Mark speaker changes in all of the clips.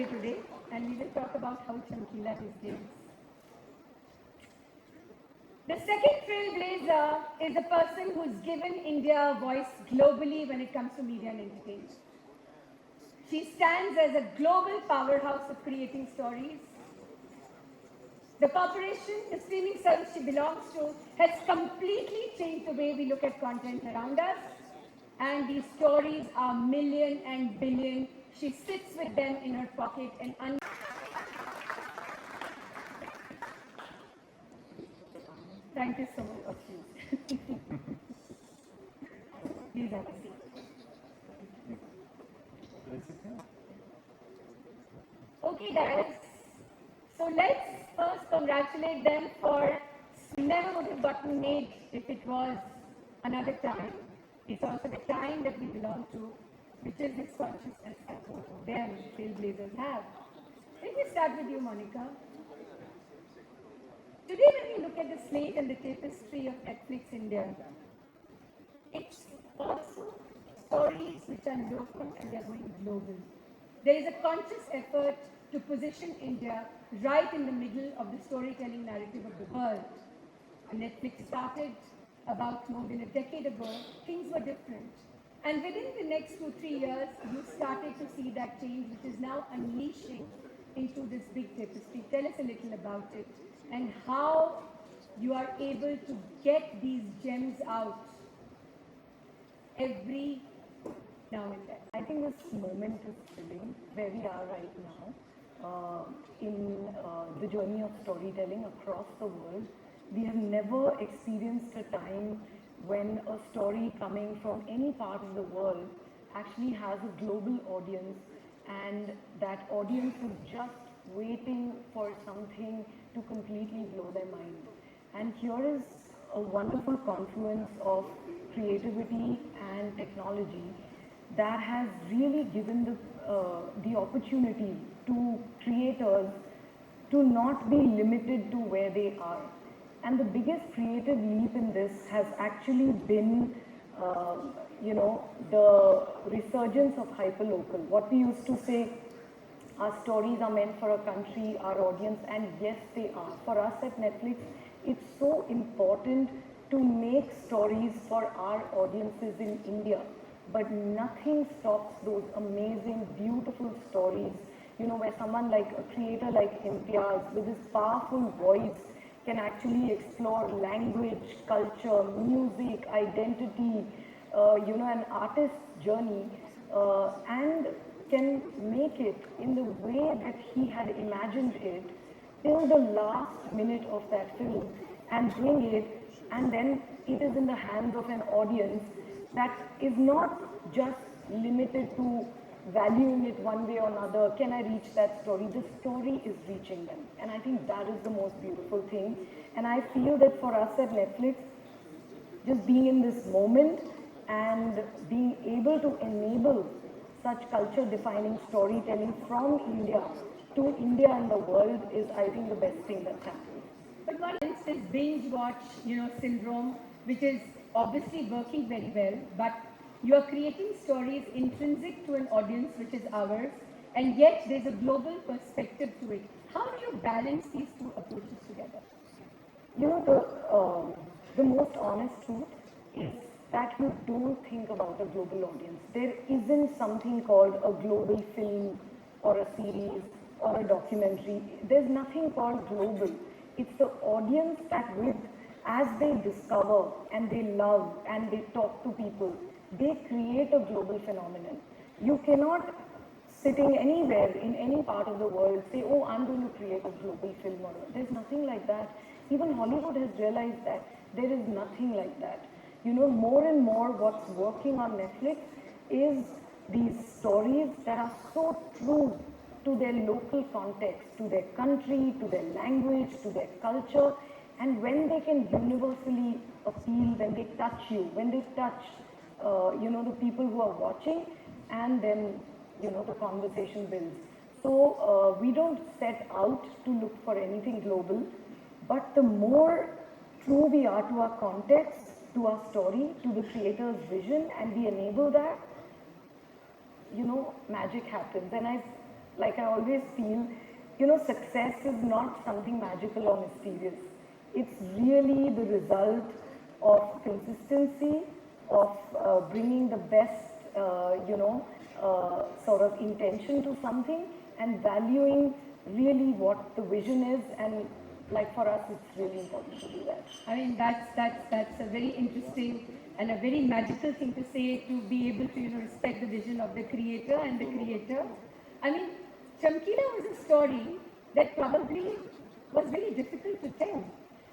Speaker 1: today, and we will talk about how Chamkila is games. The second trailblazer is a person who's given India a voice globally when it comes to media and entertainment. She stands as a global powerhouse of creating stories. The corporation, the streaming service she belongs to, has completely changed the way we look at content around us. And these stories are million and billion. She sits with them in her pocket and thank you so much. Please have a seat. Okay, guys. So let's first congratulate them for never would have gotten made if it was another time. It's also the time that we belong to, which is this consciousness that them trailblazers have. Let me start with you, Monica. Today, when we look at the slate and the tapestry of Netflix India, it's also stories which are local and they're going global. There is a conscious effort to position India right in the middle of the storytelling narrative of the world. When Netflix started about more than a decade ago, things were different. And within the next 2-3 years, you started to see that change, which is now unleashing into this big tapestry. Tell us a little about it and how you are able to get these gems out every now and then.
Speaker 2: I think this moment is thrilling, where we are right now in the journey of storytelling across the world. We have never experienced a time when a story coming from any part of the world actually has a global audience, and that audience is just waiting for something to completely blow their mind. And here is a wonderful confluence of creativity and technology that has really given the opportunity to creators to not be limited to where they are. And the biggest creative leap in this has actually been, the resurgence of hyperlocal. What we used to say, our stories are meant for a country, our audience, and yes, they are. For us at Netflix, it's so important to make stories for our audiences in India. But nothing stops those amazing, beautiful stories, where someone like a creator like Imtiaz, with his powerful voice, can actually explore language, culture, music, identity, an artist's journey, and can make it in the way that he had imagined it till the last minute of that film and bring it, and then it is in the hands of an audience that is not just limited to valuing it one way or another. Can I reach that story? The story is reaching them. And I think that is the most beautiful thing. And I feel that for us at Netflix, just being in this moment and being able to enable such culture-defining storytelling from India to India and the world is, I think, the best thing that's happened.
Speaker 1: But one is this binge watch, syndrome, which is obviously working very well, but you are creating stories intrinsic to an audience which is ours, and yet there's a global perspective to it. How do you balance these two approaches together?
Speaker 2: The most honest truth is that you don't think about a global audience. There isn't something called a global film or a series or a documentary. There's nothing called global. It's the audience that as they discover and they love and they talk to people, they create a global phenomenon. You cannot, sitting anywhere in any part of the world, say, oh, I'm going to create a global film. There's nothing like that. Even Hollywood has realized that there is nothing like that. More and more what's working on Netflix is these stories that are so true to their local context, to their country, to their language, to their culture. And when they can universally appeal, when they touch you, when they touch the people who are watching, and then, the conversation builds. So we don't set out to look for anything global, but the more true we are to our context, to our story, to the creator's vision, and we enable that, magic happens. And Like I always feel, success is not something magical or mysterious. It's really the result of consistency, of bringing the best, sort of intention to something and valuing really what the vision is. And like for us, it's really important to do that.
Speaker 1: I mean, that's a very interesting and a very magical thing to say, to be able to, respect the vision of the creator and the creator. I mean, Chamkila was a story that probably was very difficult to tell.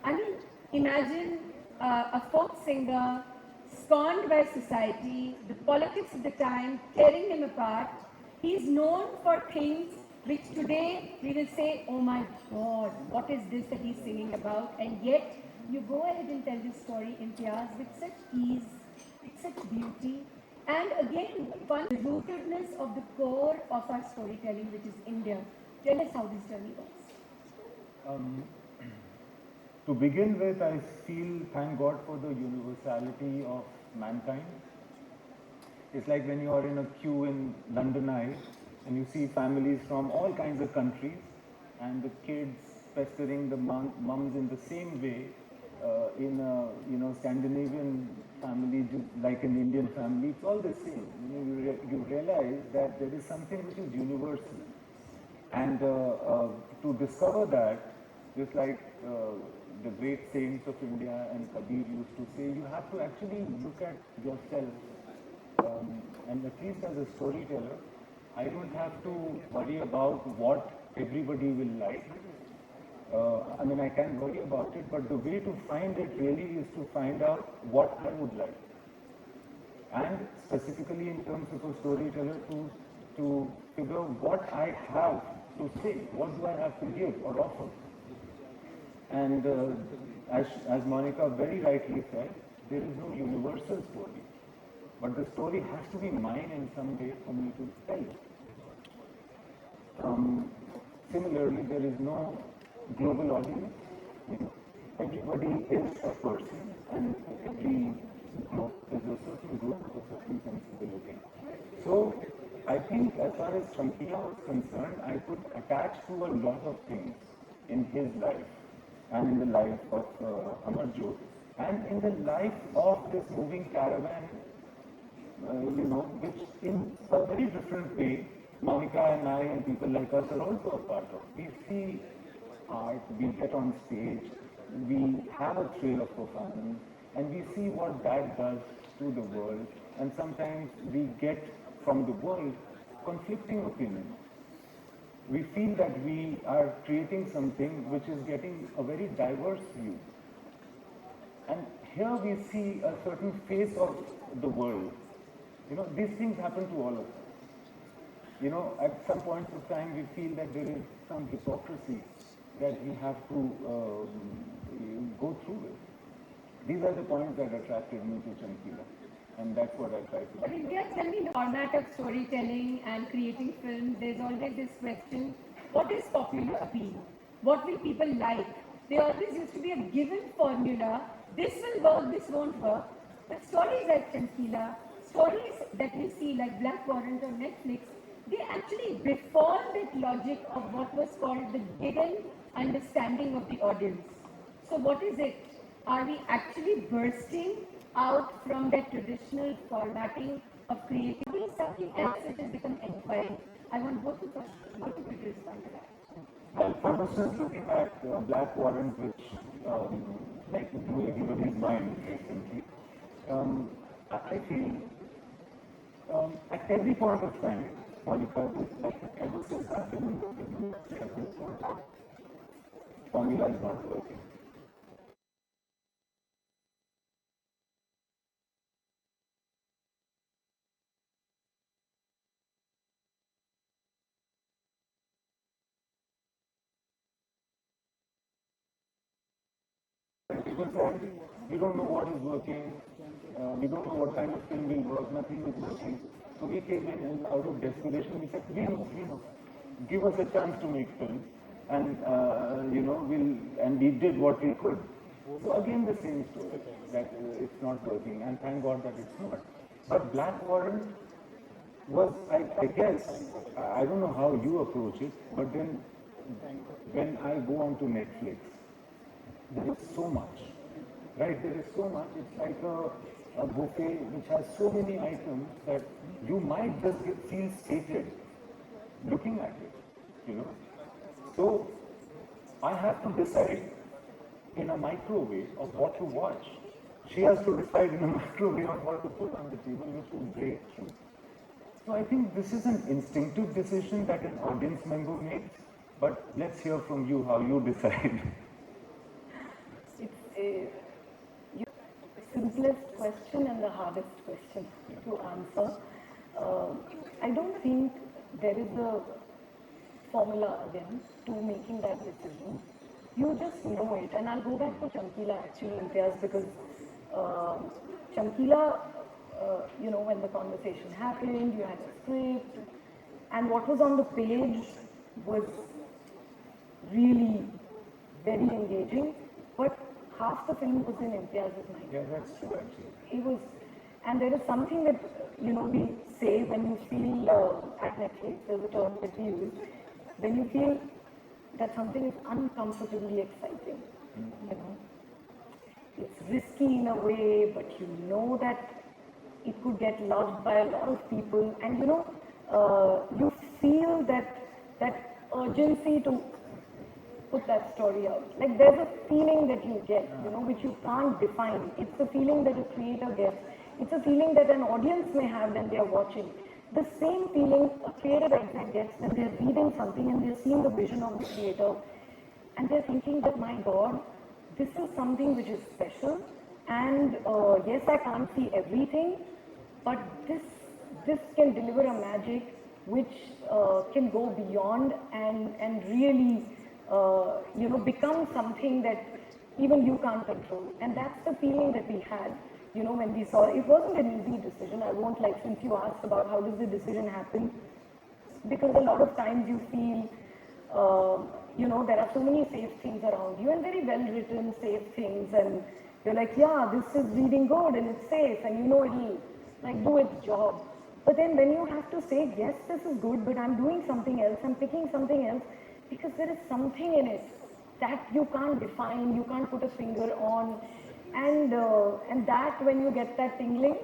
Speaker 1: I mean, imagine a folk singer scorned by society, the politics of the time tearing him apart. He's known for things which today we will say, oh my God, what is this that he's singing about? And yet, you go ahead and tell this story, Imtiaz, with such ease, with such beauty. And again, one, the rootedness of the core of our storytelling, which is India. Tell us how this journey was.
Speaker 3: To begin with, I feel, thank God for the universality of mankind. It's like when you are in a queue in London Eye and you see families from all kinds of countries and the kids pestering the mums in the same way in a Scandinavian family, like an Indian family, it's all the same. You realize that there is something which is universal. And to discover that, just like the great saints of India and Kabir used to say, you have to actually look at yourself. And at least as a storyteller, I don't have to worry about what everybody will like. I mean, I can worry about it, but the way to find it really is to find out what I would like. And specifically in terms of a storyteller, to figure what I have to say, what do I have to give or offer. And as Monica very rightly said, there is no universal story. But the story has to be mine in some way for me to tell it. Similarly, there is no global audience. Everybody is a person, and every group is a certain group with a certain sensibility. So, I think as far as Chamkila was concerned, I could attach to a lot of things in his life and in the life of Amarjot and in the life of this moving caravan, which in a very different way, Monica and I and people like us are also a part of. We see art, we get on stage, we have a thrill of performance, and we see what that does to the world, and sometimes we get from the world conflicting opinions. We feel that we are creating something which is getting a very diverse view. And here we see a certain face of the world. These things happen to all of us. At some points of time we feel that there is some hypocrisy that we have to go through with. These are the points that attracted me to Chamkila. And that's what I try to do.
Speaker 1: But India, tell me, the format of storytelling and creating films, there's always this question, what is popular appeal? What will people like? There always used to be a given formula, this will work, this won't work. But stories like Chamkila, stories that we see like Black Warrant on Netflix, they actually reform that logic of what was called the given understanding of the audience. So what is it? Are we actually bursting out from that traditional formatting of creativity, something else which has become inquiry? I want both of us to respond to that.
Speaker 3: Well, for instance, looking at Black Warrant, which like blew everybody's mind recently, I feel at every point of time, Monica, ever since I've been in the formula is not working. Because we don't know what is working, we don't know what kind of film will work, nothing is working. So we came in and out of desperation, we said, we know, give us a chance to make films. And, and we did what we could. So again, the same story, that it's not working, and thank God that it's not. But Black Warrant, was, I guess, I don't know how you approach it, but then when I go onto Netflix, there is so much, right? There is so much. It's like a buffet which has so many items that you might just feel sated looking at it, you know. So I have to decide in a microwave of what to watch. She has to decide in a microwave of what to put on the table, which will break through. So I think this is an instinctive decision that an audience member makes, but let's hear from you how you decide.
Speaker 2: It's a simplest question and the hardest question to answer. I don't think there is a formula again to making that decision. You just know it. And I'll go back to Chamkila actually, Imtiaz, because Chamkila, when the conversation happened, you had a script, and what was on the page was really very engaging, but half the film was in Imtiaz's mind.
Speaker 3: Yeah, that's true actually.
Speaker 2: It was, and there is something that, we say when you feel at Netflix, there's a term that we use, when you feel that something is uncomfortably exciting, It's risky in a way, but you know that it could get loved by a lot of people, and you feel that urgency to put that story out. Like there's a feeling that you get, which you can't define. It's a feeling that a creator gets. It's a feeling that an audience may have when they are watching. The same feeling a creator gets when they're reading something and they're seeing the vision of the creator, and they're thinking that, my God, this is something which is special, and yes, I can't see everything, but this can deliver a magic which can go beyond and really become something that even you can't control. And that's the feeling that we had, when we saw it. It wasn't an easy decision. I won't, since you asked about how does the decision happen, because a lot of times you feel, there are so many safe things around you and very well written safe things, and you're like, yeah, this is reading good and it's safe, and it'll do its job. But then when you have to say, yes, this is good, but I'm doing something else, I'm picking something else, because there is something in it that you can't define, you can't put a finger on, and that when you get that tingling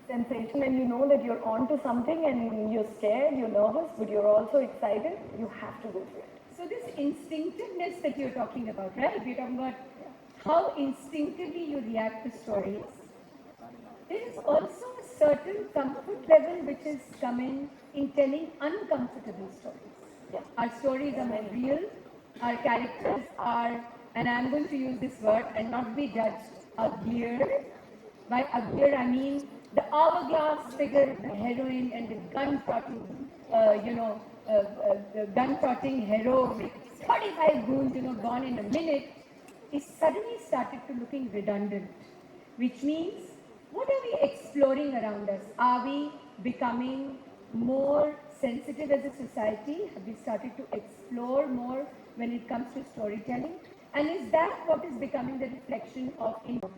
Speaker 2: sensation and you know that you're onto something and you're scared, you're nervous, but you're also excited, you have to go for it.
Speaker 1: So this instinctiveness that you're talking about, right? We're talking about how instinctively you react to stories. There is also a certain comfort level which is coming in telling uncomfortable stories.
Speaker 2: Yeah.
Speaker 1: Our stories are more real, our characters are, and I'm going to use this word and not be judged, uglier. By uglier, I mean the hourglass figure, the heroine, and the gun-trotting, the gun-trotting hero with 35 goons, gone in a minute, is suddenly started to looking redundant, which means, what are we exploring around us? Are we becoming more sensitive as a society? Have we started to explore more when it comes to storytelling? And is that what is becoming the reflection of India?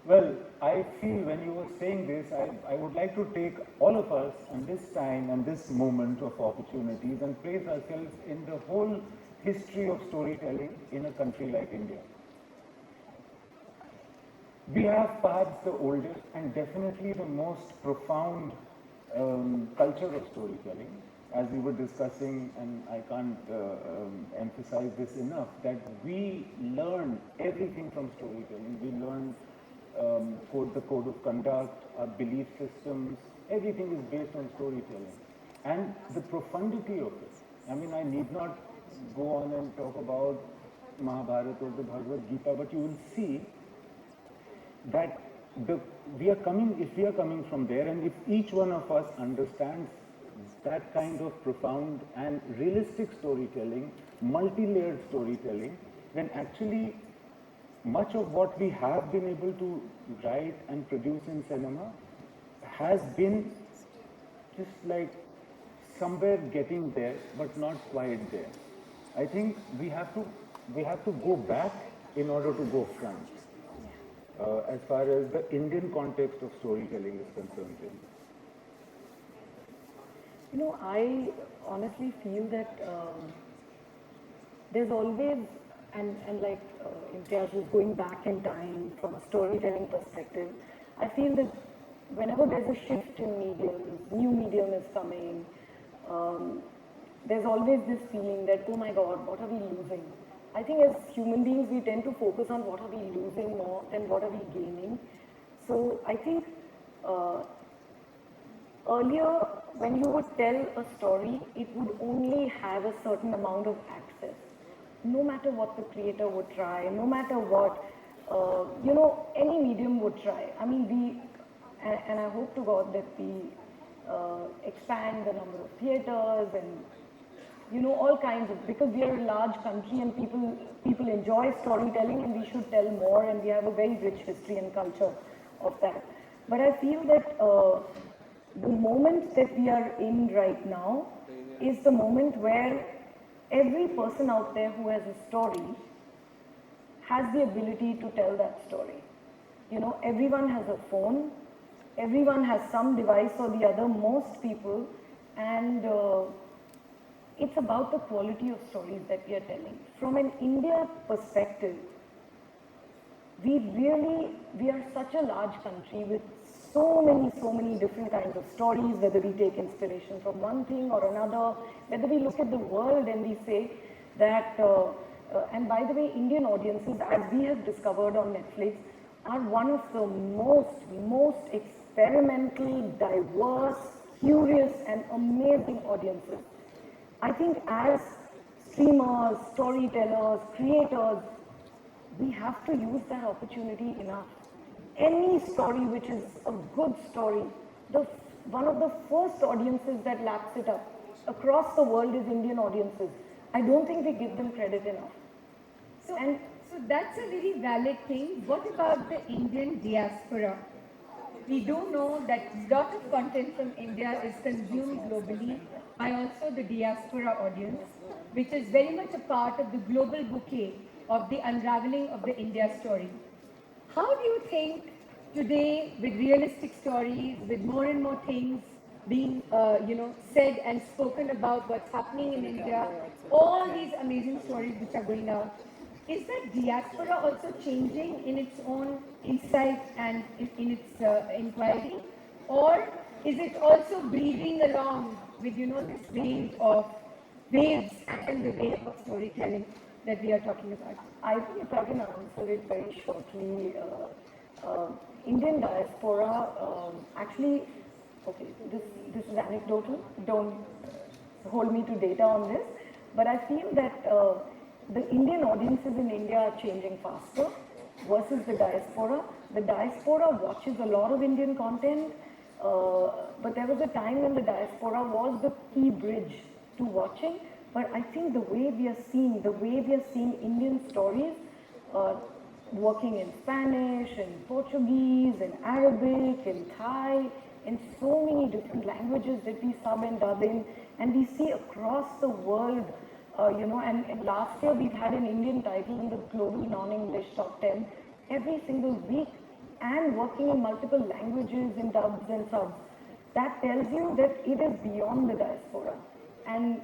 Speaker 3: Well, I feel when you were saying this, I would like to take all of us and this time and this moment of opportunities and place ourselves in the whole history of storytelling in a country like India. We have perhaps the oldest and definitely the most profound culture of storytelling. As we were discussing, and I can't emphasize this enough, that we learn everything from storytelling. We learn the code of conduct, our belief systems, everything is based on storytelling. And the profundity of it. I mean, I need not go on and talk about Mahabharata or the Bhagavad Gita, but you will see that if we are coming from there, and if each one of us understands that kind of profound and realistic storytelling, multi-layered storytelling, then actually much of what we have been able to write and produce in cinema has been just like somewhere getting there, but not quite there. I think we have to go back in order to go front. As far as the Indian context of storytelling is concerned.
Speaker 2: I honestly feel that there's always, and like Imtiaz is going back in time from a storytelling perspective, I feel that whenever there's a shift in mediums, new medium is coming, um, there's always this feeling that, oh my God, what are we losing? I think as human beings, we tend to focus on what are we losing more than what are we gaining. So I think uh, earlier, when you would tell a story, it would only have a certain amount of access. No matter what the creator would try, no matter what, any medium would try. I mean, and I hope to God that we expand the number of theaters and all kinds of, because we are a large country and people enjoy storytelling and we should tell more, and we have a very rich history and culture of that. But I feel that the moment that we are in right now is the moment where every person out there who has a story has the ability to tell that story. Everyone has a phone, everyone has some device or the other, most people, and it's about the quality of stories that we are telling. From an India perspective, we are such a large country with so many different kinds of stories, whether we take inspiration from one thing or another, whether we look at the world and we say that, and by the way, Indian audiences, as we have discovered on Netflix, are one of the most experimental, diverse, curious and amazing audiences. I think as streamers, storytellers, creators, we have to use that opportunity enough. Any story which is a good story, one of the first audiences that laps it up across the world is Indian audiences. I don't think we give them credit enough.
Speaker 1: So that's a very valid thing. What about the Indian diaspora? We do know that a lot of content from India is consumed globally by also the diaspora audience, which is very much a part of the global bouquet of the unraveling of the India story. How do you think today, with realistic stories, with more and more things being, said and spoken about what's happening in India, all these amazing stories which are going out, is that diaspora also changing in its own insight and in its inquiry, or is it also breathing along with this wave of waves and the wave of storytelling that we are talking about?
Speaker 2: I think if I can answer it very shortly, Indian diaspora actually, okay, this is anecdotal, don't hold me to data on this, but I feel that the Indian audiences in India are changing faster versus the diaspora. The diaspora watches a lot of Indian content, but there was a time when the diaspora was the key bridge to watching. But I think the way we are seeing Indian stories working in Spanish, in Portuguese, in Arabic, in Thai, in so many different languages that we sub and dub in, and we see across the world, and last year we've had an Indian title in the global non-English top 10 every single week, and working in multiple languages in dubs and subs. That tells you that it is beyond the diaspora. And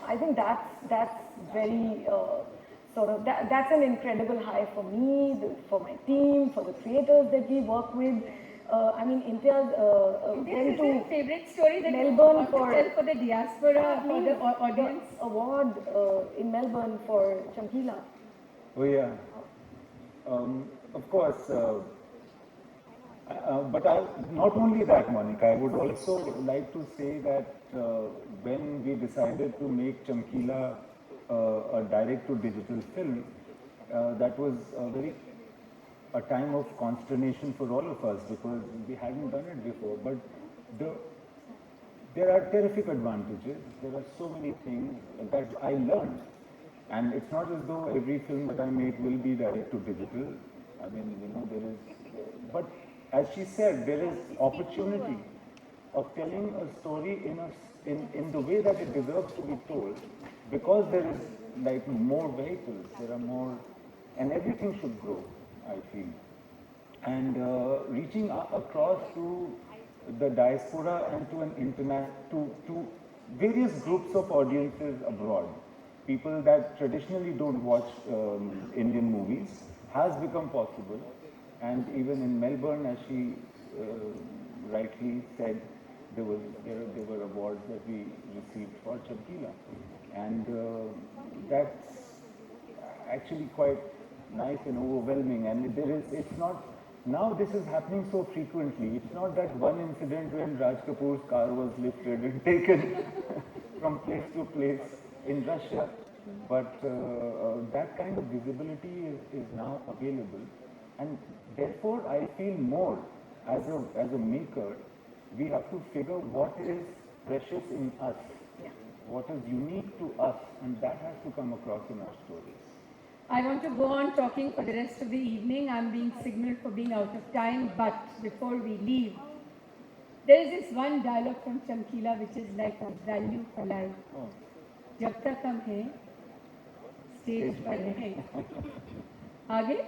Speaker 2: I think that's very that's an incredible high for me, for my team, for the creators that we work with. Imtiaz went to
Speaker 1: favorite story that
Speaker 2: Melbourne
Speaker 1: you want to tell for the diaspora, for the audience.
Speaker 2: The award in Melbourne for Chamkila.
Speaker 3: Oh yeah, of course. But not only that, Monica, I would also like to say that when we decided to make Chamkila a direct-to-digital film, that was a time of consternation for all of us because we hadn't done it before. But there are terrific advantages. There are so many things that I learned. And it's not as though every film that I make will be direct-to-digital. I mean, there is... But as she said, there is opportunity of telling a story in the way that it deserves to be told, because there is like more vehicles, there are more, and everything should grow, I feel. And reaching across to the diaspora and to an to various groups of audiences abroad. People that traditionally don't watch Indian movies has become possible. And even in Melbourne, as she rightly said, there were awards that we received for Chamkila. And that's actually quite nice and overwhelming. And it's not, now this is happening so frequently. It's not that one incident when Raj Kapoor's car was lifted and taken from place to place in Russia. But that kind of visibility is now available. And therefore, I feel more as a maker, we have to figure what is precious in us, what is unique to us, and that has to come across in our stories.
Speaker 1: I want to go on talking for the rest of the evening. I'm being signaled for being out of time, but before we leave, there is this one dialogue from Chamkila which is like a value for life. जब तक हम हैं, stage पर हैं. आगे?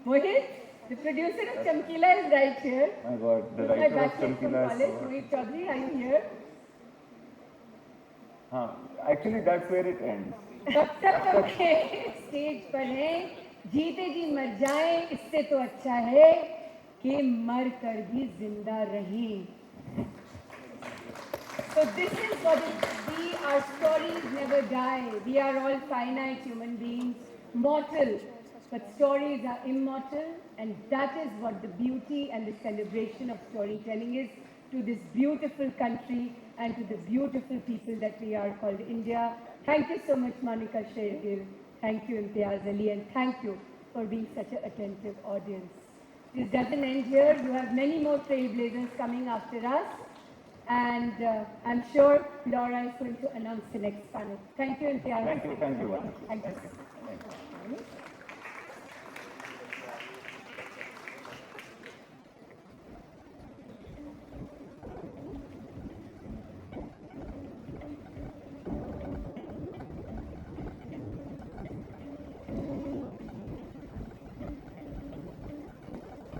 Speaker 1: Mohit, the producer of Chamkila is right here.
Speaker 3: My God, the
Speaker 1: With my
Speaker 3: writer of
Speaker 1: batchmate from
Speaker 3: Chamkila
Speaker 1: college,
Speaker 3: is so...
Speaker 1: Mohit Chaudhary, are you here?
Speaker 3: Actually, that's where it ends.
Speaker 1: तब तक हम stage पर हैं, जीते जी मर जाएं, इससे तो अच्छा है कि मर कर भी जिंदा रहें. So this is what it be. Our stories never die. We are all finite human beings, mortal, but stories are immortal, and that is what the beauty and the celebration of storytelling is to this beautiful country and to the beautiful people that we are called India. Thank you so much, Monica Shergill. Thank you, Imtiaz Ali, and thank you for being such an attentive audience. This doesn't end here. You have many more trailblazers coming after us. And I'm sure Laura is going to announce the next panel. Thank you, Imtiaz.
Speaker 3: Thank you.
Speaker 1: Thank you.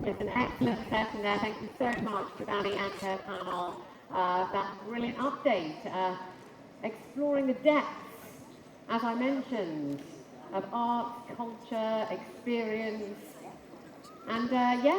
Speaker 4: It's an excellent session there. Thank you so much to Danny and her panel. That brilliant update, exploring the depths, as I mentioned, of art, culture, experience, and yes,